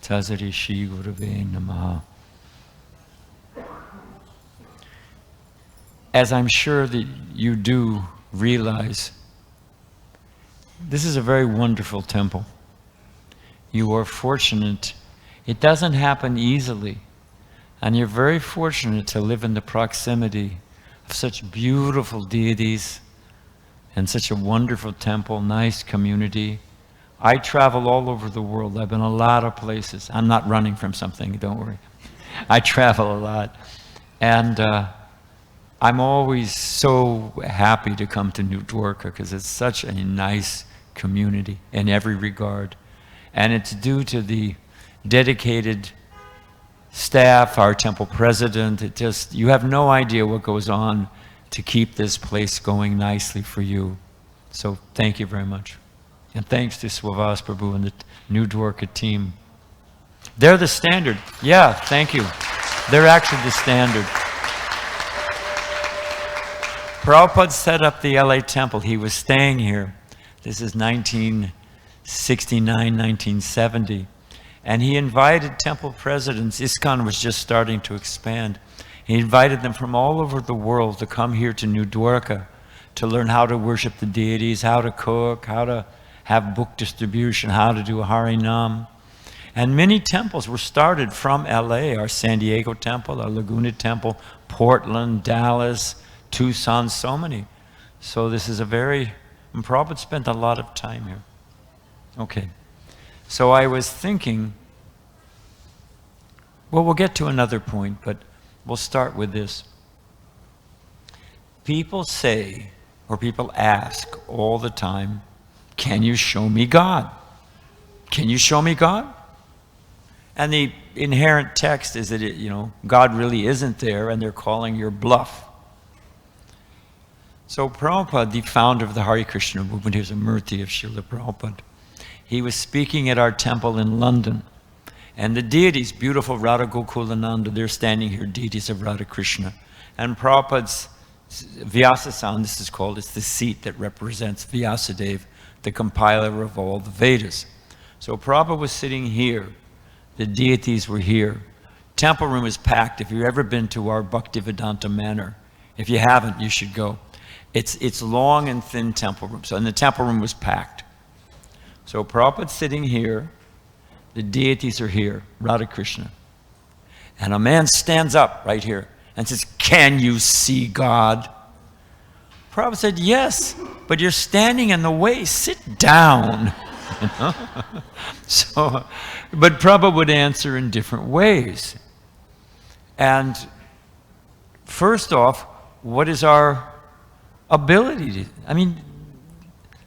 Tazari Shri Gurave Namaha. As I'm sure that you do realize, this is a very wonderful temple. You are fortunate. It doesn't happen easily. And you're very fortunate to live in the proximity of such beautiful deities and such a wonderful temple, nice community. I travel all over the world. I've been a lot of places. I'm not running from something, don't worry. I travel a lot. And I'm always so happy to come to New Dwarka because it's such a nice community in every regard. And it's due to the dedicated staff, our temple president. You have no idea what goes on to keep this place going nicely for you. So thank you very much. And thanks to Swavas Prabhu and the New Dwarka team. They're the standard. Yeah, thank you. They're actually the standard. Prabhupada set up the LA temple. He was staying here. This is 1969, 1970. And he invited temple presidents. ISKCON was just starting to expand. He invited them from all over the world to come here to New Dwarka to learn how to worship the deities, how to cook, how to have book distribution, how to do Harinam. And many temples were started from LA, our San Diego temple, our Laguna temple, Portland, Dallas, Tucson, so many. So this is and Prabhupada spent a lot of time here. Okay. So I was thinking, well, we'll get to another point, but we'll start with this. People say, or people ask all the time, can you show me God? Can you show me God? And the inherent text is that God really isn't there and they're calling your bluff. So Prabhupada, the founder of the Hare Krishna movement, he was a Murti of Srila Prabhupada. He was speaking at our temple in London. And the deities, beautiful Radha Gokulananda, they're standing here, deities of Radha Krishna. And Prabhupada's Vyasasan, this is called, it's the seat that represents Vyasadeva, the compiler of all the Vedas. So Prabhupada was sitting here. The deities were here. Temple room is packed. If you've ever been to our Bhaktivedanta Manor, if you haven't, you should go. It's long and thin temple room. So, and the temple room was packed. So Prabhupada's sitting here. The deities are here, Radha Krishna. And a man stands up right here and says, can you see God? Prabhupada said, yes, but you're standing in the way. Sit down. So, but Prabhupada would answer in different ways. And first off, what is our ability to,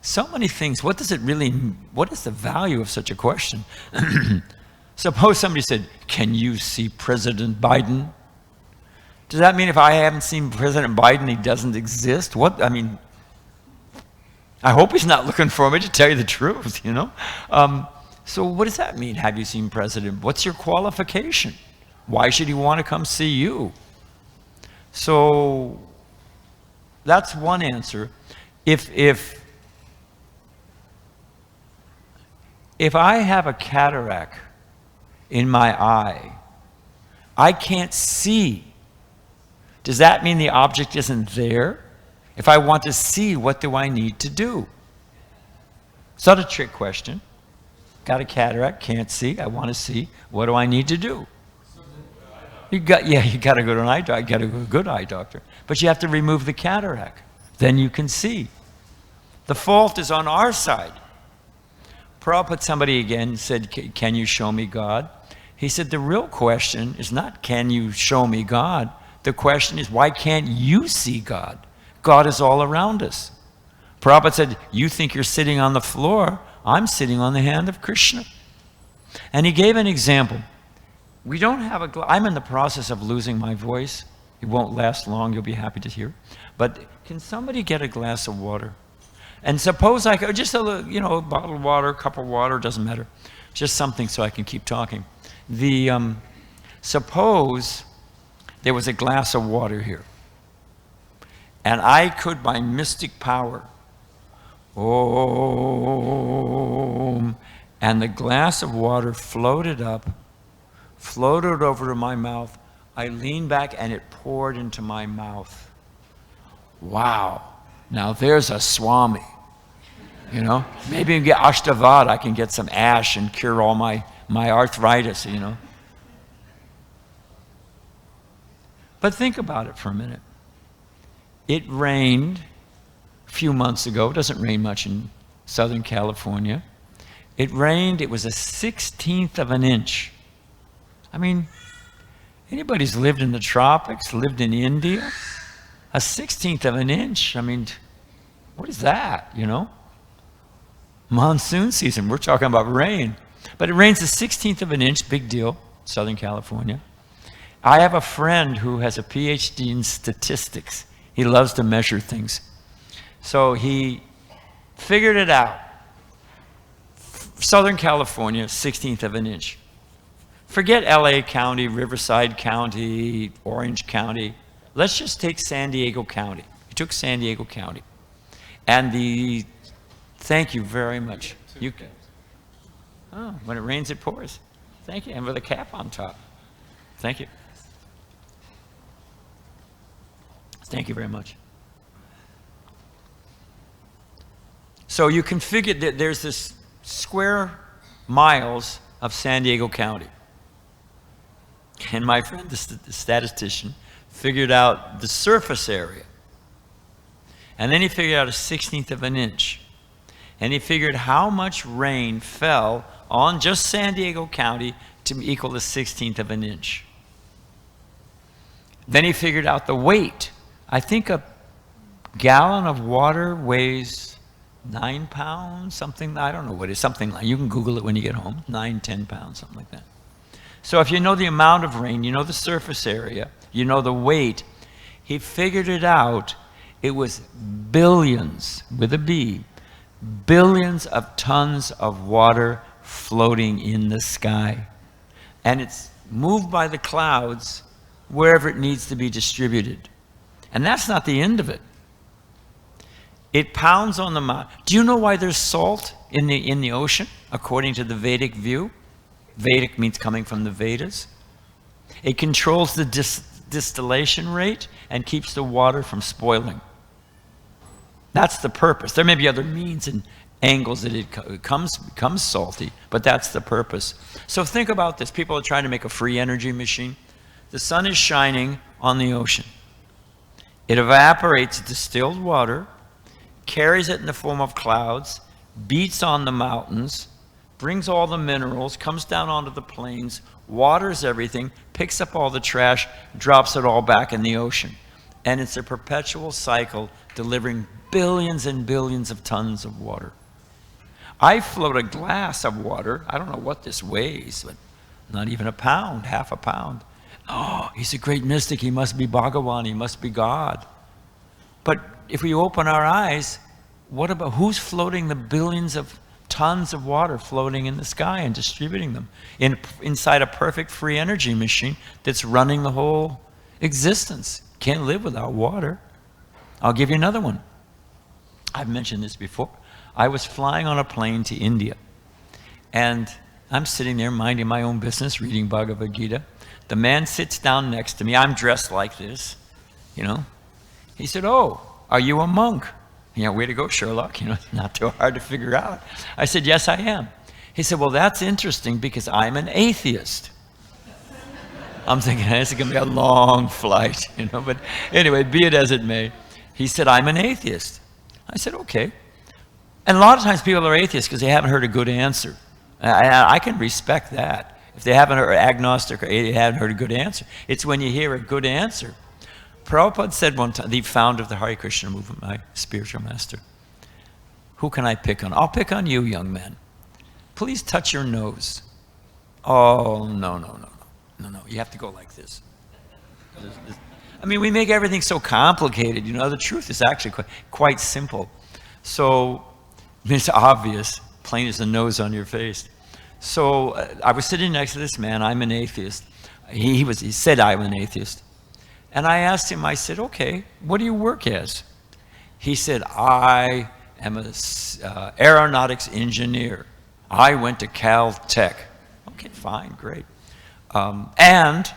so many things. What does it really, what is the value of such a question? Suppose somebody said, can you see President Biden? Does that mean if I haven't seen President Biden, he doesn't exist? I hope he's not looking for me, to tell you the truth, So what does that mean? Have you seen President? What's your qualification? Why should he want to come see you? So that's one answer. If I have a cataract in my eye, I can't see. Does that mean the object isn't there? If I want to see, what do I need to do? It's not a trick question. Got a cataract, can't see, I want to see. What do I need to do? You got to go to an eye doctor. You got to go to a good eye doctor. But you have to remove the cataract. Then you can see. The fault is on our side. Prabhupada, somebody again said, can you show me God? He said, the real question is not, can you show me God? The question is, why can't you see God? God is all around us. Prabhupada said, you think you're sitting on the floor. I'm sitting on the hand of Krishna. And he gave an example. We don't have I'm in the process of losing my voice. It won't last long. You'll be happy to hear. But can somebody get a glass of water? And suppose I could, just a bottle of water, cup of water, doesn't matter. Just something so I can keep talking. Suppose there was a glass of water here. And I could, by mystic power, Om, And the glass of water floated up, floated over to my mouth. I leaned back and it poured into my mouth. Wow. Now there's a Swami. You know, maybe you can get Ashtavad. I can get some ash and cure all my arthritis, you know. But think about it for a minute. It rained a few months ago. It doesn't rain much in Southern California. It rained, it was a 1/16 of an inch. I mean, anybody's lived in the tropics, lived in India, a 1/16 of an inch, I mean, what is that, you know? Monsoon season, we're talking about rain. But it rains a 1/16 of an inch, big deal, Southern California. I have a friend who has a PhD in statistics. He loves to measure things. So he figured it out. Southern California, 1/16 of an inch. Forget LA County, Riverside County, Orange County. Let's just take San Diego County. He took San Diego County. And thank you very much. When it rains, it pours. Thank you. And with a cap on top. Thank you. Thank you very much. So you can figure that there's this square miles of San Diego County. And my friend, the statistician, figured out the surface area. And then he figured out a 1/16 of an inch. And he figured how much rain fell on just San Diego County to equal the 1/16 of an inch. Then he figured out the weight. I think a gallon of water weighs 9 pounds, something, I don't know what it is, something like, you can Google it when you get home, 9, 10 pounds, something like that. So if you know the amount of rain, you know the surface area, you know the weight, he figured it out. It was billions, with a B, billions of tons of water floating in the sky. And it's moved by the clouds wherever it needs to be distributed. And that's not the end of it. It pounds on the mountain. Do you know why there's salt in the ocean, according to the Vedic view? Vedic means coming from the Vedas. It controls the distillation rate and keeps the water from spoiling. That's the purpose. There may be other means and angles that it becomes salty, but that's the purpose. So think about this. People are trying to make a free energy machine. The sun is shining on the ocean. It evaporates distilled water, carries it in the form of clouds, beats on the mountains, brings all the minerals, comes down onto the plains, waters everything, picks up all the trash, drops it all back in the ocean. And it's a perpetual cycle delivering billions and billions of tons of water. I float a glass of water. I don't know what this weighs, but not even a pound, half a pound. Oh, he's a great mystic. He must be Bhagavan. He must be God. But if we open our eyes, what about who's floating the billions of tons of water floating in the sky and distributing them inside a perfect free energy machine that's running the whole existence? Can't live without water. I'll give you another one. I've mentioned this before. I was flying on a plane to India, and I'm sitting there minding my own business, reading Bhagavad Gita. The man sits down next to me. I'm dressed like this, you know. He said, "Oh, are you a monk?" You know, way to go, Sherlock. You know, not too hard to figure out. I said, "Yes, I am." He said, "Well, that's interesting because I'm an atheist." I'm thinking, this is going to be a long flight, you know. But anyway, be it as it may. He said, "I'm an atheist." I said, "Okay." And a lot of times people are atheists because they haven't heard a good answer. I can respect that. If they haven't heard agnostic or they haven't heard a good answer. It's when you hear a good answer. Prabhupada said one time, the founder of the Hare Krishna movement, my spiritual master, "Who can I pick on? I'll pick on you, young man. Please touch your nose." "Oh, no. You have to go like this." I mean, we make everything so complicated. You know, the truth is actually quite simple. So it's obvious, plain as the nose on your face. So I was sitting next to this man. I'm an atheist. He said I'm an atheist. And I asked him, I said, "Okay, what do you work as?" He said, "I am an aeronautics engineer. I went to Caltech. Okay, fine, great. And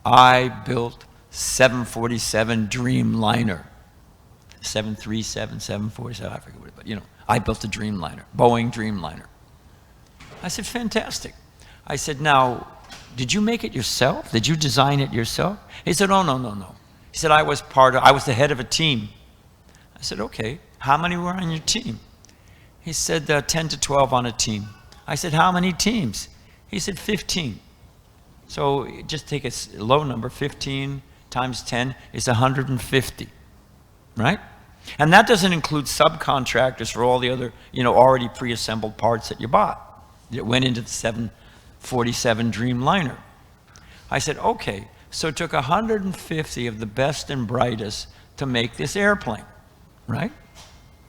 I built 747 Dreamliner. 737, 747, I forget what it, but you know, I built a Dreamliner, Boeing Dreamliner. I said, fantastic. I said, now, did you make it yourself? Did you design it yourself? He said, oh, no. He said, I was the head of a team. I said, okay, how many were on your team? He said, 10 to 12 on a team. I said, how many teams? He said, 15. So just take a low number, 15 times 10 is 150, right? And that doesn't include subcontractors for all the other, you know, already pre-assembled parts that you bought. It went into the 747 Dreamliner. I said, okay, so it took 150 of the best and brightest to make this airplane, right?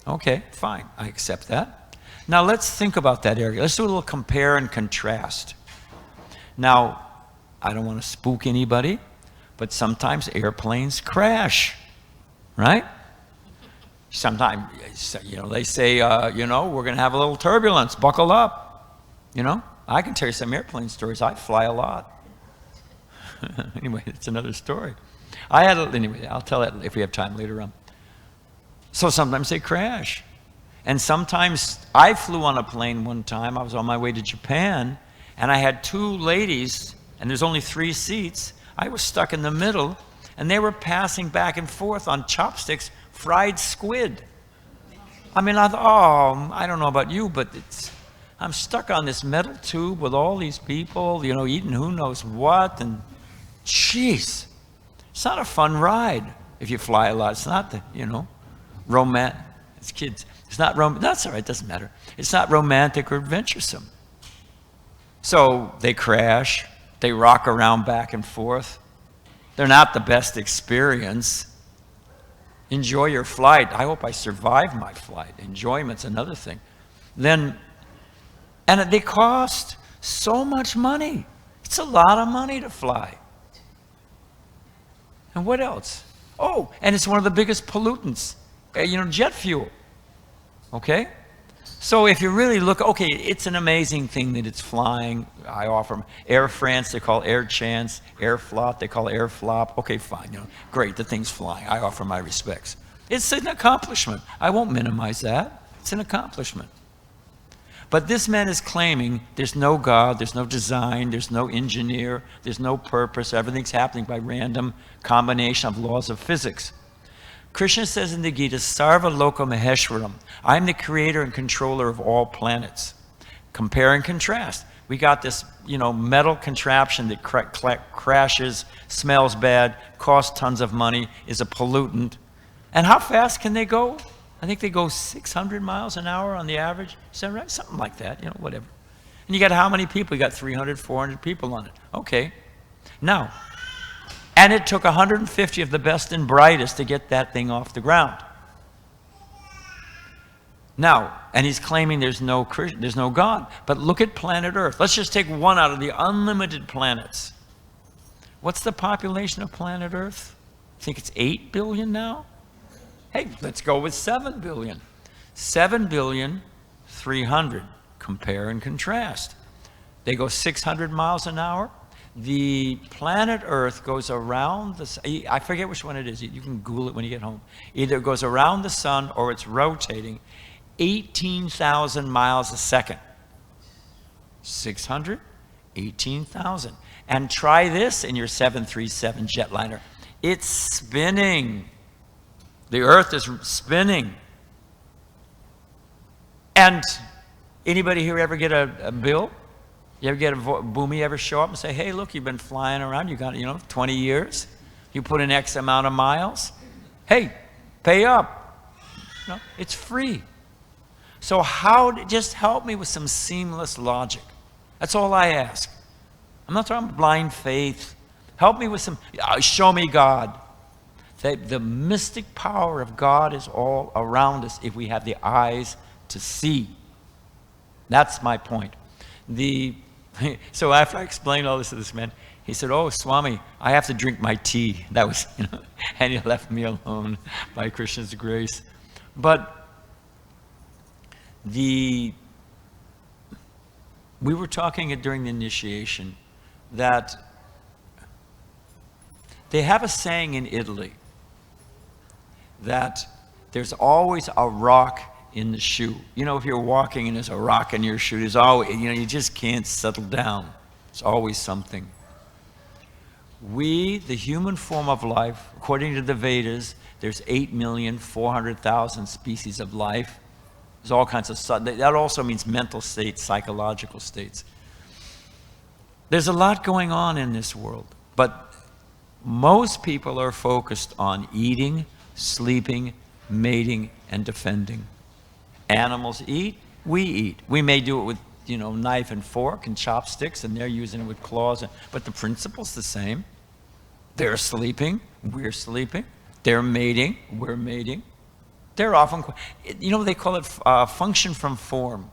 Okay, fine, I accept that. Now let's think about that area. Let's do a little compare and contrast. Now, I don't want to spook anybody, but sometimes airplanes crash, right? Sometimes, you know, they say, you know, we're going to have a little turbulence, buckle up. You know, I can tell you some airplane stories. I fly a lot. Anyway, it's another story. Anyway, I'll tell that if we have time later on. So sometimes they crash. And sometimes I flew on a plane one time. I was on my way to Japan, and I had two ladies, and there's only 3 seats. I was stuck in the middle, and they were passing back and forth on chopsticks fried squid. I mean, I thought, oh, I don't know about you, but I'm stuck on this metal tube with all these people, you know, eating who knows what, and jeez, it's not a fun ride if you fly a lot. It's not the, you know, it's kids. It's not that's all right, doesn't matter. It's not romantic or adventuresome. So they crash, they rock around back and forth. They're not the best experience. Enjoy your flight. I hope I survive my flight. Enjoyment's another thing. And they cost so much money. It's a lot of money to fly. And what else? Oh, and it's one of the biggest pollutants. You know, jet fuel. Okay? So if you really look, okay, it's an amazing thing that it's flying. I offer them Air France, they call Air Chance. Air Flot, they call Air Flop. Okay, fine, you know, great, the thing's flying. I offer my respects. It's an accomplishment. I won't minimize that. It's an accomplishment. But this man is claiming there's no God, there's no design, there's no engineer, there's no purpose. Everything's happening by random combination of laws of physics. Krishna says in the Gita, Sarva Loka Maheshwaram. I'm the creator and controller of all planets. Compare and contrast. We got this, you know, metal contraption that crashes, smells bad, costs tons of money, is a pollutant. And how fast can they go? I think they go 600 miles an hour on the average. Is that right? Something like that, you know, whatever. And you got how many people? You got 300, 400 people on it. Okay. Now, and it took 150 of the best and brightest to get that thing off the ground. Now, and he's claiming there's no God. But look at planet Earth. Let's just take one out of the unlimited planets. What's the population of planet Earth? I think it's 8 billion now? Hey, let's go with 7 billion. 7 billion, 300. Compare and contrast. They go 600 miles an hour. The planet Earth goes around the sun. I forget which one it is. You can Google it when you get home. Either it goes around the sun or it's rotating 18,000 miles a second. 600, 18,000. And try this in your 737 jetliner. It's spinning. The Earth is spinning. And anybody here ever get a bill? You ever get a boomy ever show up and say, hey, look, you've been flying around, you got, 20 years. You put in X amount of miles. Hey, pay up. It's free. So just help me with some seamless logic. That's all I ask. I'm not talking blind faith. Help me with some, show me God. The mystic power of God is all around us if we have the eyes to see. That's my point. So after I explained all this to this man, he said, oh, Swami, I have to drink my tea. That was, and he left me alone by Krishna's grace. But We were talking during the initiation that they have a saying in Italy that there's always a rock in the shoe. You know, if you're walking and there's a rock in your shoe, there's always, you know, you just can't settle down. There's always something. We, the human form of life, according to the Vedas, there's 8,400,000 species of life. There's all kinds of, that also means mental states, psychological states. There's a lot going on in this world, but most people are focused on eating, sleeping, mating, and defending. Animals eat, we eat. We may do it with, you know, knife and fork and chopsticks, and they're using it with claws, but the principle's the same. They're sleeping, we're sleeping. They're mating, we're mating. They're often, you know, they call it function from form.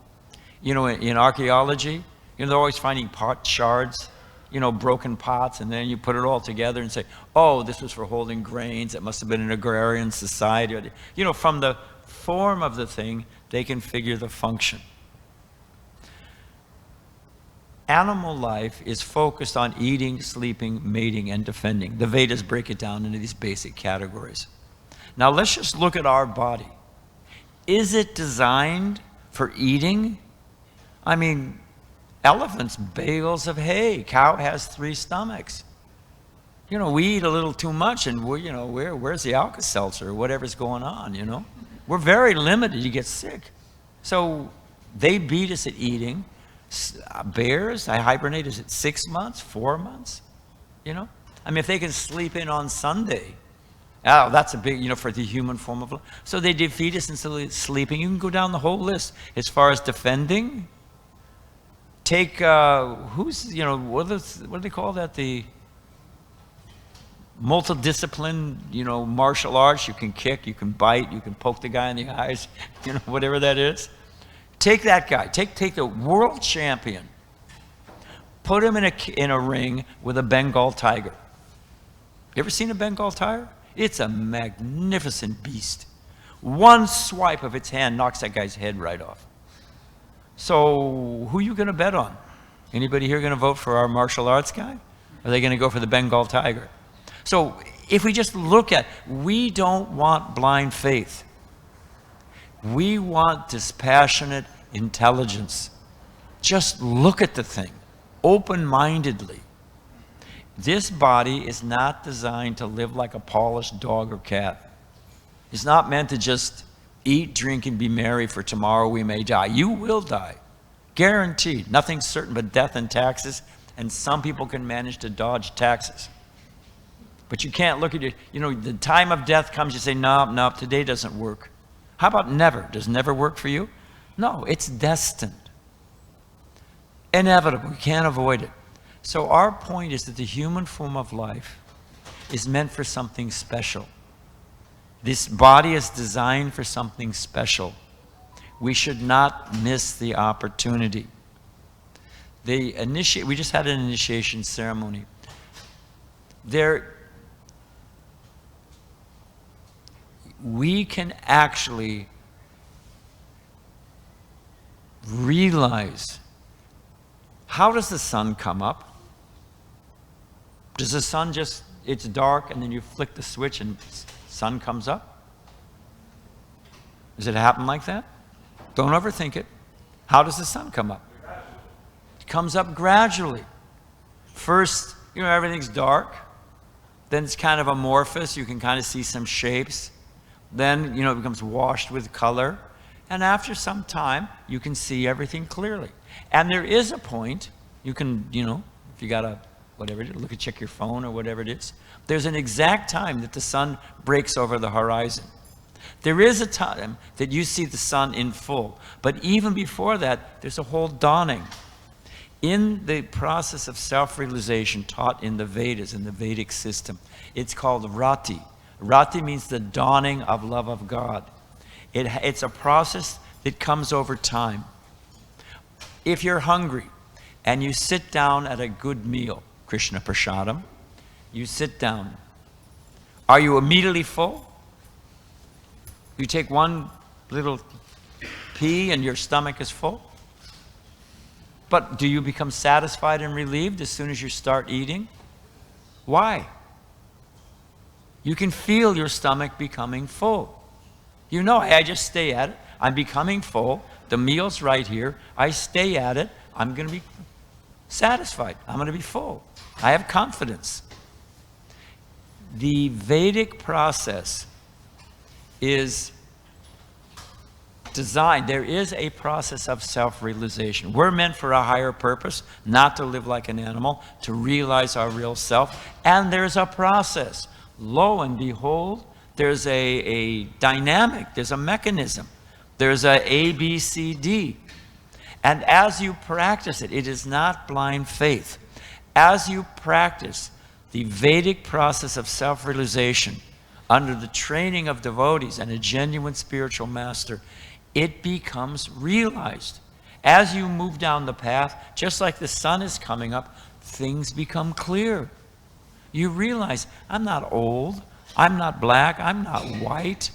You know, in archaeology, you know, they're always finding pot shards, you know, broken pots, and then you put it all together and say, oh, this was for holding grains. It must have been an agrarian society. You know, from the form of the thing, they can figure the function. Animal life is focused on eating, sleeping, mating, and defending. The Vedas break it down into these basic categories. Now let's just look at our body. Is it designed for eating? I mean, elephants, bales of hay. Cow has 3 stomachs. You know, we eat a little too much, and we're, you know, where's the Alka-Seltzer or whatever's going on, you know? We're very limited. You get sick. So they beat us at eating. Bears, I hibernate, is it 6 months, 4 months? You know? I mean, if they can sleep in on Sunday, oh, that's a big, you know, for the human form of life. So they defeat us instead of sleeping. You can go down the whole list. As far as defending, take, who's, you know, what do they call that? The multidiscipline, you know, martial arts. You can kick, you can bite, you can poke the guy in the eyes, you know, whatever that is. Take that guy, take the world champion, put him in a ring with a Bengal tiger. You ever seen a Bengal tiger? It's a magnificent beast. One swipe of its hand knocks that guy's head right off. So who are you going to bet on? Anybody here going to vote for our martial arts guy? Are they going to go for the Bengal tiger? So if we just look at, we don't want blind faith. We want dispassionate intelligence. Just look at the thing open-mindedly. This body is not designed to live like a polished dog or cat. It's not meant to just eat, drink, and be merry, for tomorrow we may die. You will die. Guaranteed. Nothing's certain but death and taxes, and some people can manage to dodge taxes. But you can't look at it, you know, the time of death comes, you say, no, today doesn't work. How about never? Does never work for you? No, it's destined. Inevitable. You can't avoid it. So our point is that the human form of life is meant for something special. This body is designed for something special. We should not miss the opportunity. We just had an initiation ceremony. We can actually realize, how does the sun come up? Does the sun just, it's dark and then you flick the switch and sun comes up? Does it happen like that? Don't overthink it. How does the sun come up? It comes up gradually. First, you know, everything's dark. Then it's kind of amorphous. You can kind of see some shapes. Then, you know, it becomes washed with color. And after some time, you can see everything clearly. And there is a point, you can, you know, if you got a, whatever it is, check your phone or whatever it is. There's an exact time that the sun breaks over the horizon. There is a time that you see the sun in full. But even before that, there's a whole dawning. In the process of self-realization taught in the Vedas, in the Vedic system, it's called rati. Rati means the dawning of love of God. It's a process that comes over time. If you're hungry and you sit down at a good meal, Krishna Prasadam, you sit down. Are you immediately full? You take one little pee and your stomach is full? But do you become satisfied and relieved as soon as you start eating? Why? You can feel your stomach becoming full. You know, I just stay at it. I'm becoming full. The meal's right here. I stay at it. I'm going to be satisfied. I'm going to be full. I have confidence. The Vedic process is designed. There is a process of self-realization. We're meant for a higher purpose, not to live like an animal, to realize our real self. And there's a process. Lo and behold, there's a dynamic, there's a mechanism, there's a B, C, D. And as you practice it, it is not blind faith. As you practice the Vedic process of self-realization under the training of devotees and a genuine spiritual master, it becomes realized. As you move down the path, just like the sun is coming up, things become clear. You realize, I'm not old, I'm not black, I'm not white.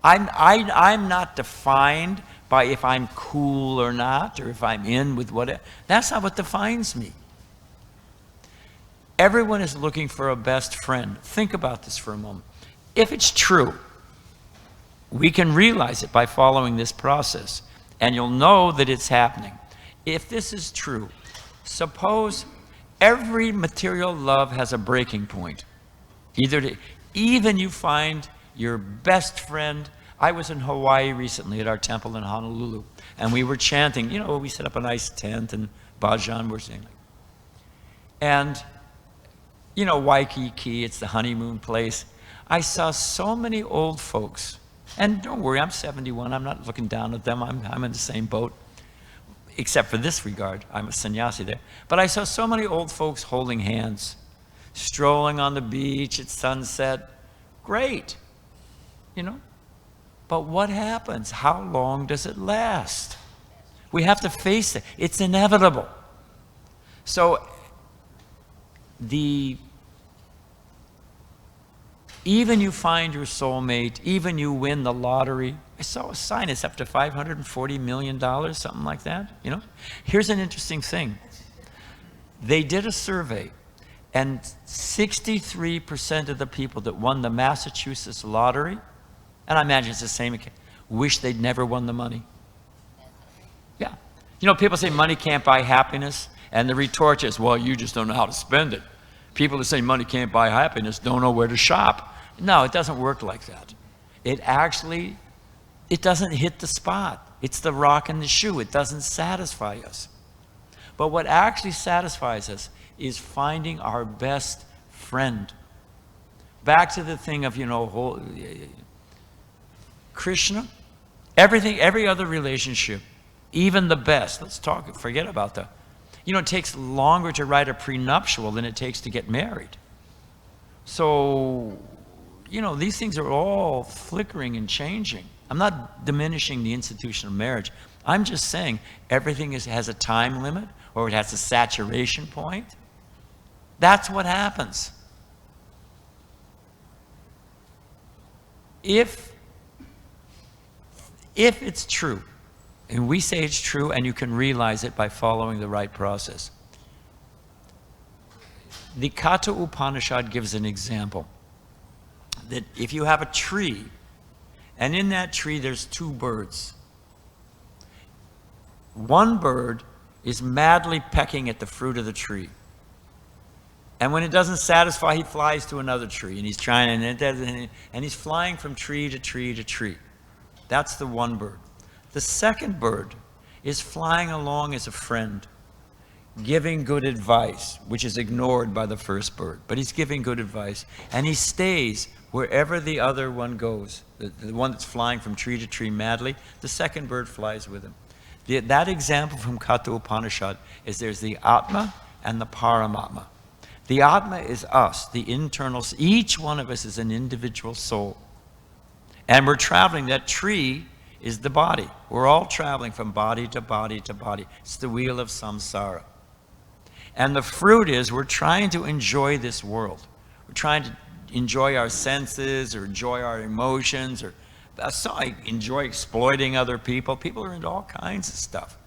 I'm not defined by if I'm cool or not, or if I'm in with what. That's not what defines me. Everyone is looking for a best friend. Think about this for a moment. If it's true, we can realize it by following this process, and you'll know that it's happening. If this is true, suppose every material love has a breaking point. Even you find your best friend. I was in Hawaii recently at our temple in Honolulu, and we were chanting. You know, we set up a nice tent, and bhajan we're singing. And, you know, Waikiki, it's the honeymoon place. I saw so many old folks. And don't worry, I'm 71. I'm not looking down at them. I'm in the same boat. Except for this regard, I'm a sannyasi there. But I saw so many old folks holding hands, strolling on the beach at sunset. Great, you know. But what happens? How long does it last? We have to face it. It's inevitable. So even you find your soulmate, even you win the lottery. I saw a sign, it's up to $540 million, something like that, you know? Here's an interesting thing. They did a survey, and 63% of the people that won the Massachusetts lottery, and I imagine it's the same, wish they'd never won the money. Yeah. You know, people say money can't buy happiness, and the retort is, well, you just don't know how to spend it. People that say money can't buy happiness don't know where to shop. No, it doesn't work like that. It doesn't hit the spot. It's the rock in the shoe. It doesn't satisfy us. But what actually satisfies us is finding our best friend. Back to the thing of, you know, Krishna, every other relationship, even the best, forget about that. You know, it takes longer to write a prenuptial than it takes to get married. So, you know, these things are all flickering and changing. I'm not diminishing the institution of marriage. I'm just saying everything has a time limit, or it has a saturation point. That's what happens. If it's true, and we say it's true, and you can realize it by following the right process. The Katha Upanishad gives an example that if you have a tree, and in that tree there's two birds. One bird is madly pecking at the fruit of the tree. And when it doesn't satisfy, he flies to another tree, and he's trying, and he's flying from tree to tree to tree. That's the one bird. The second bird is flying along as a friend, giving good advice, which is ignored by the first bird. But he's giving good advice, and he stays wherever the other one goes. The one that's flying from tree to tree madly, the second bird flies with him. That example from Katha Upanishad is there's the Atma and the Paramatma. The Atma is us, the internal. Each one of us is an individual soul. And we're traveling. That tree is the body. We're all traveling from body to body to body. It's the wheel of samsara. And the fruit is we're trying to enjoy this world. We're trying to enjoy our senses or enjoy our emotions, or I enjoy exploiting other people. People are into all kinds of stuff.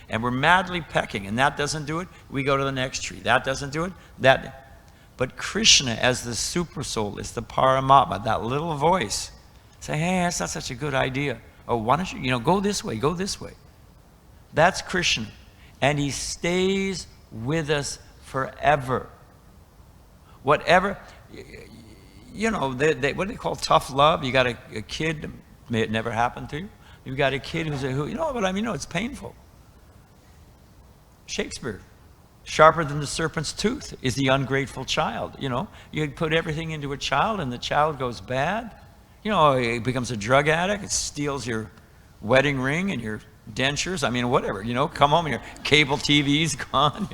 and we're madly pecking, and that doesn't do it, we go to the next tree. That doesn't do it, that. But Krishna, as the super soul, is the Paramatma, that little voice. Say, hey, that's not such a good idea. Oh, why don't you, go this way, go this way. That's Krishna. And he stays with us forever. Whatever, what do they call tough love? You got a kid, may it never happen to you. You've got a kid it's painful. Shakespeare, sharper than the serpent's tooth is the ungrateful child. You put everything into a child and the child goes bad. It becomes a drug addict. It steals your wedding ring and your dentures. Whatever, come home and your cable TV's gone.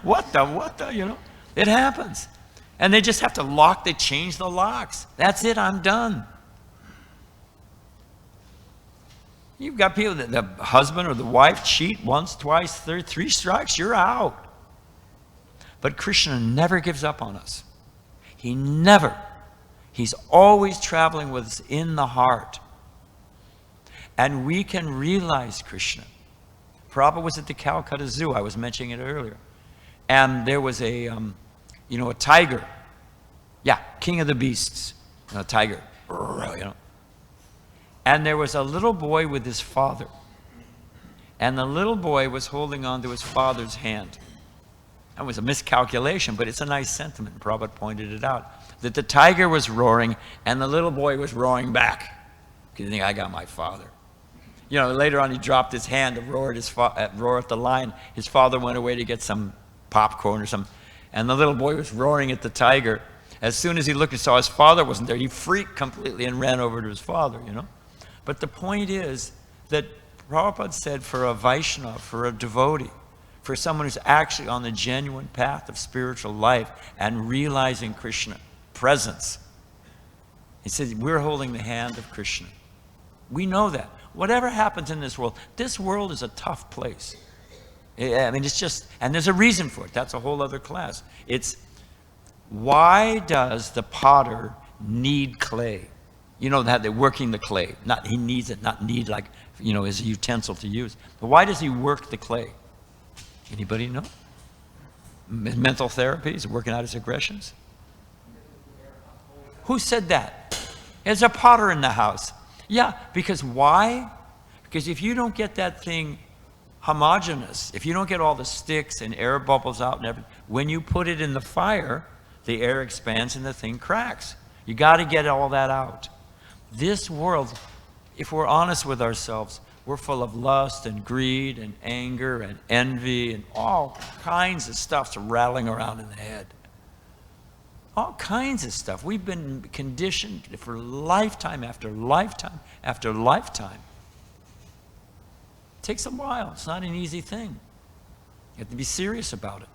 What the, it happens. And they just have to they change the locks. That's it, I'm done. You've got people that the husband or the wife cheat once, twice, three strikes, you're out. But Krishna never gives up on us. He's always traveling with us in the heart. And we can realize Krishna. Prabhupada was at the Calcutta Zoo, I was mentioning it earlier. And there was a tiger. Yeah, king of the beasts, a tiger, And there was a little boy with his father. And the little boy was holding on to his father's hand. That was a miscalculation, but it's a nice sentiment. Prabhupada pointed it out. That the tiger was roaring and the little boy was roaring back. Because you think, I got my father. Later on he dropped his hand to roar at the lion. His father went away to get some popcorn or something. And the little boy was roaring at the tiger. As soon as he looked and saw his father wasn't there, he freaked completely and ran over to his father, But the point is that Prabhupada said for a Vaishnava, for a devotee, for someone who's actually on the genuine path of spiritual life and realizing Krishna, presence, he said, we're holding the hand of Krishna. We know that. Whatever happens in this world is a tough place. It's just, and there's a reason for it. That's a whole other class. It's, why does the potter need clay? That they're working the clay. Not he needs it, not need like, as a utensil to use. But why does he work the clay? Anybody know? Mental therapy, is working out his aggressions? Who said that? There's a potter in the house. Yeah, because why? Because if you don't get that thing homogeneous, if you don't get all the sticks and air bubbles out and everything, when you put it in the fire, the air expands and the thing cracks. You got to get all that out. This world, if we're honest with ourselves, we're full of lust and greed and anger and envy and all kinds of stuff rattling around in the head. All kinds of stuff. We've been conditioned for lifetime after lifetime after lifetime. It takes a while. It's not an easy thing. You have to be serious about it.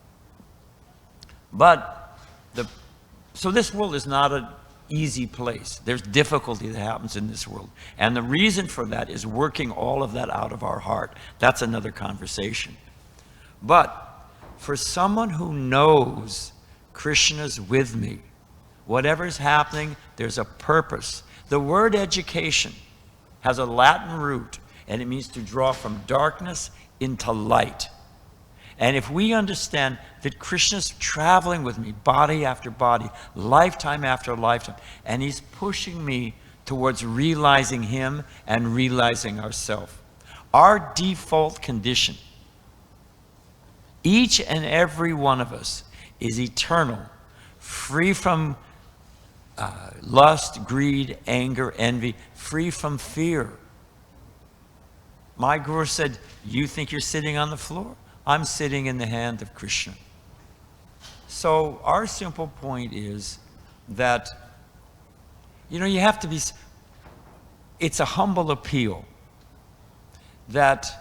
But so this world is not an easy place. There's difficulty that happens in this world. And the reason for that is working all of that out of our heart. That's another conversation. But for someone who knows Krishna's with me, whatever's happening, there's a purpose. The word education has a Latin root, and it means to draw from darkness into light. And if we understand that Krishna's traveling with me, body after body, lifetime after lifetime, and he's pushing me towards realizing him and realizing ourselves. Our default condition, each and every one of us, is eternal, free from lust, greed, anger, envy, free from fear. My guru said, you think you're sitting on the floor? I'm sitting in the hand of Krishna. So our simple point is that, you have to be, it's a humble appeal that,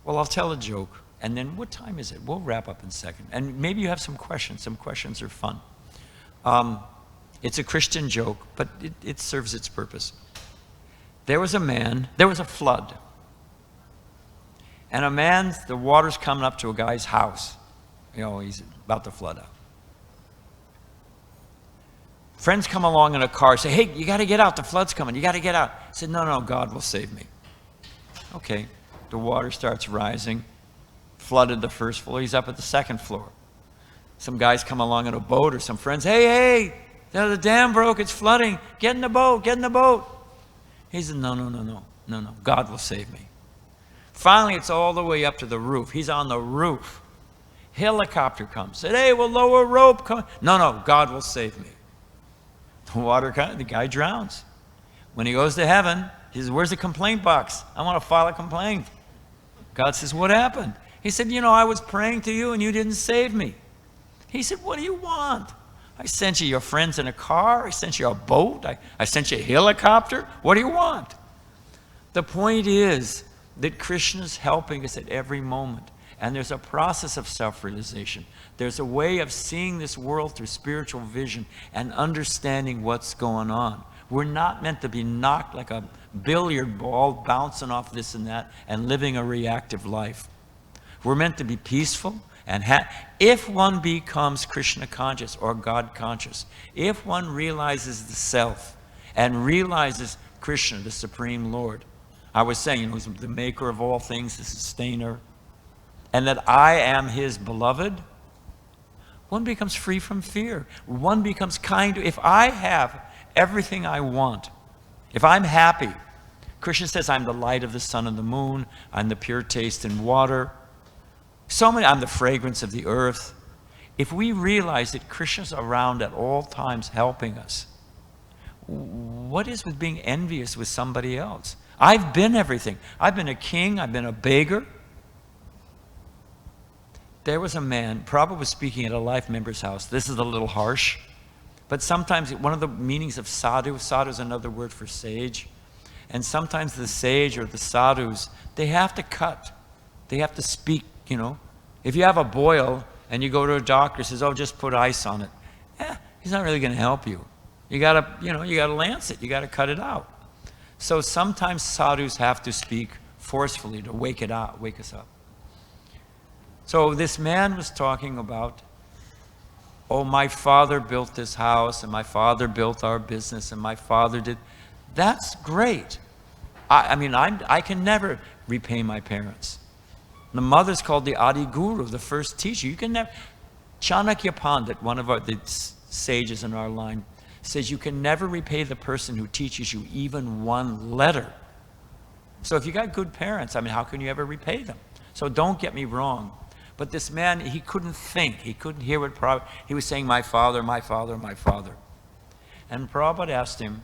well, I'll tell a joke, and then what time is it? We'll wrap up in a second. And maybe you have some questions. Some questions are fun. It's a Christian joke, but it serves its purpose. There was a flood. And the water's coming up to a guy's house. He's about to flood out. Friends come along in a car, say, hey, you got to get out, the flood's coming, you got to get out. He said, no, God will save me. Okay, the water starts rising, flooded the first floor. He's up at the second floor. Some guys come along in a boat, or some friends, hey, the dam broke, it's flooding. Get in the boat, get in the boat. He said, no, God will save me. Finally, it's all the way up to the roof. He's on the roof. Helicopter comes, said, hey, we'll lower a rope. Come. No, God will save me. The guy drowns. When he goes to heaven, he says, where's the complaint box? I want to file a complaint. God says, what happened? He said, I was praying to you and you didn't save me. He said, what do you want? I sent you your friends in a car. I sent you a boat. I sent you a helicopter. What do you want? The point is that Krishna is helping us at every moment. And there's a process of self-realization. There's a way of seeing this world through spiritual vision and understanding what's going on. We're not meant to be knocked like a billiard ball, bouncing off this and that, and living a reactive life. We're meant to be peaceful. And if one becomes Krishna conscious or God conscious, if one realizes the self and realizes Krishna, the Supreme Lord, I was saying, who's the maker of all things, the sustainer, and that I am his beloved, one becomes free from fear. One becomes kind. If I have everything I want, if I'm happy, Krishna says I'm the light of the sun and the moon, I'm the pure taste in water, I'm the fragrance of the earth. If we realize that Krishna's around at all times helping us, what is with being envious with somebody else? I've been everything. I've been a king, I've been a beggar. There was a man, Prabhupada was speaking at a life member's house. This is a little harsh, but sometimes one of the meanings of sadhu is another word for sage, and sometimes the sage or the sadhus, they have to cut. They have to speak, If you have a boil and you go to a doctor and says, oh, just put ice on it, he's not really going to help you. You gotta lance it. You gotta cut it out. So sometimes sadhus have to speak forcefully to wake us up. So this man was talking about, oh, my father built this house, and my father built our business, and my father did. That's great. I can never repay my parents. The mother's called the Adi Guru, the first teacher. You can never. Chanakya Pandit, one of the sages in our line, says you can never repay the person who teaches you even one letter. So if you got good parents, how can you ever repay them? So don't get me wrong. But this man, he couldn't think. He couldn't hear what Prabhupada, he was saying, my father, my father, my father. And Prabhupada asked him,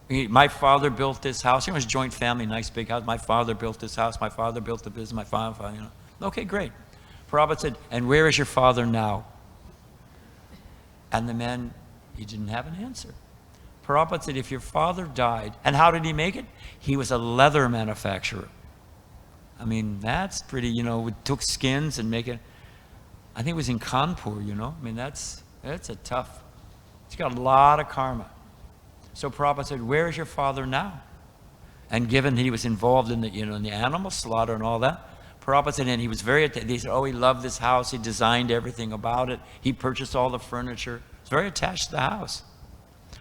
my father built this house. It was a joint family, nice big house. My father built this house. My father built the business. My father, Okay, great. Prabhupada said, and where is your father now? And the man, he didn't have an answer. Prabhupada said, if your father died, and how did he make it? He was a leather manufacturer. That's pretty, we took skins and make it. I think it was in Kanpur, that's a tough, he's got a lot of karma. So Prabhupada said, where is your father now? And given he was involved in the, in the animal slaughter and all that, Prabhupada said, and he was he said, oh, he loved this house, he designed everything about it, he purchased all the furniture, he was very attached to the house.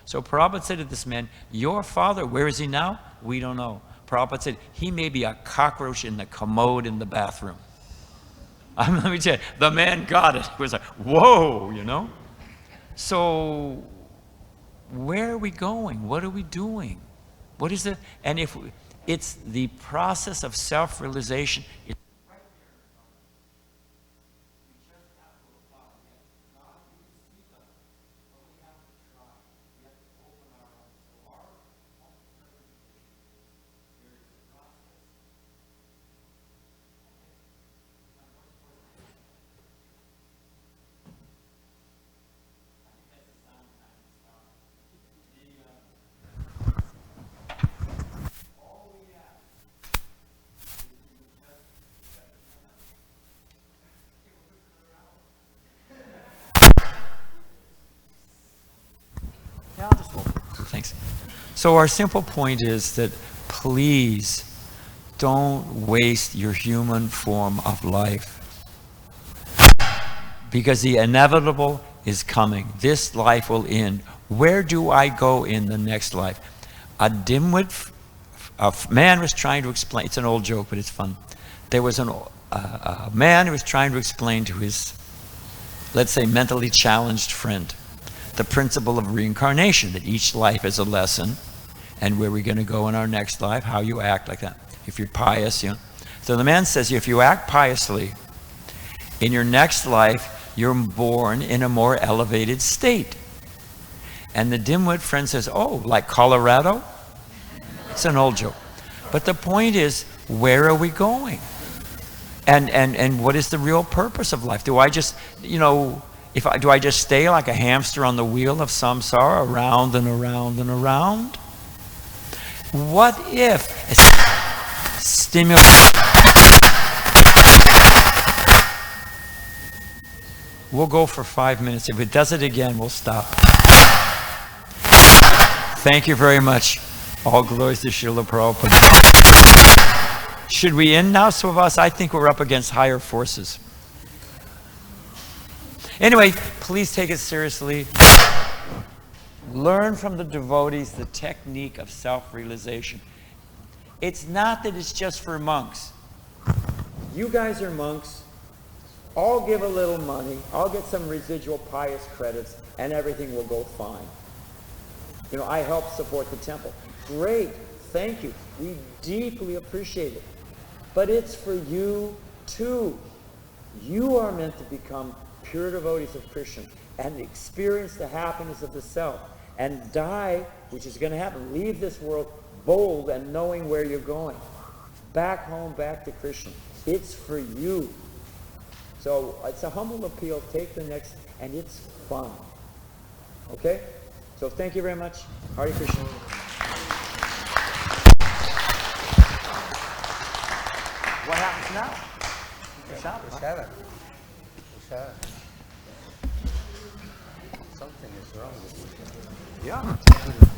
So Prabhupada said to this man, your father, where is he now? We don't know. Prabhupada said, he may be a cockroach in the commode in the bathroom. Let me tell you, the man got it. He was like, whoa, So where are we going? What are we doing? What is it? And it's the process of self-realization. Thanks. So our simple point is that please don't waste your human form of life, because the inevitable is coming. This life will end. Where do I go in the next life? A dimwit, a man was trying to explain, it's an old joke, but it's fun. there was a man who was trying to explain to his, let's say, mentally challenged friend the principle of reincarnation, that each life is a lesson, and where we're going to go in our next life, how you act like that. If you're pious, you know. So the man says, if you act piously, in your next life, you're born in a more elevated state. And the dimwit friend says, oh, like Colorado? It's an old joke. But the point is, where are we going? And what is the real purpose of life? Do I just, you know, do I just stay like a hamster on the wheel of samsara, around and around and around? What if stimulus? We'll go for 5 minutes. If it does it again, we'll stop. Thank you very much. All glories to Srila Prabhupada. Should we end now, Swavas? I think we're up against higher forces. Anyway, please take it seriously. Learn from the devotees the technique of self-realization. It's not that it's just for monks. You guys are monks. I'll give a little money. I'll get some residual pious credits, and everything will go fine. You know, I help support the temple. Great. Thank you. We deeply appreciate it. But it's for you too. You are meant to become pure devotees of Krishna and experience the happiness of the self and die, which is going to happen. Leave this world bold and knowing where you're going. Back home, back to Krishna. It's for you. So it's a humble appeal. Take the next, and it's fun. Okay? So thank you very much. Hare Krishna. What happens now? Prashada. Something is wrong with you. Yeah.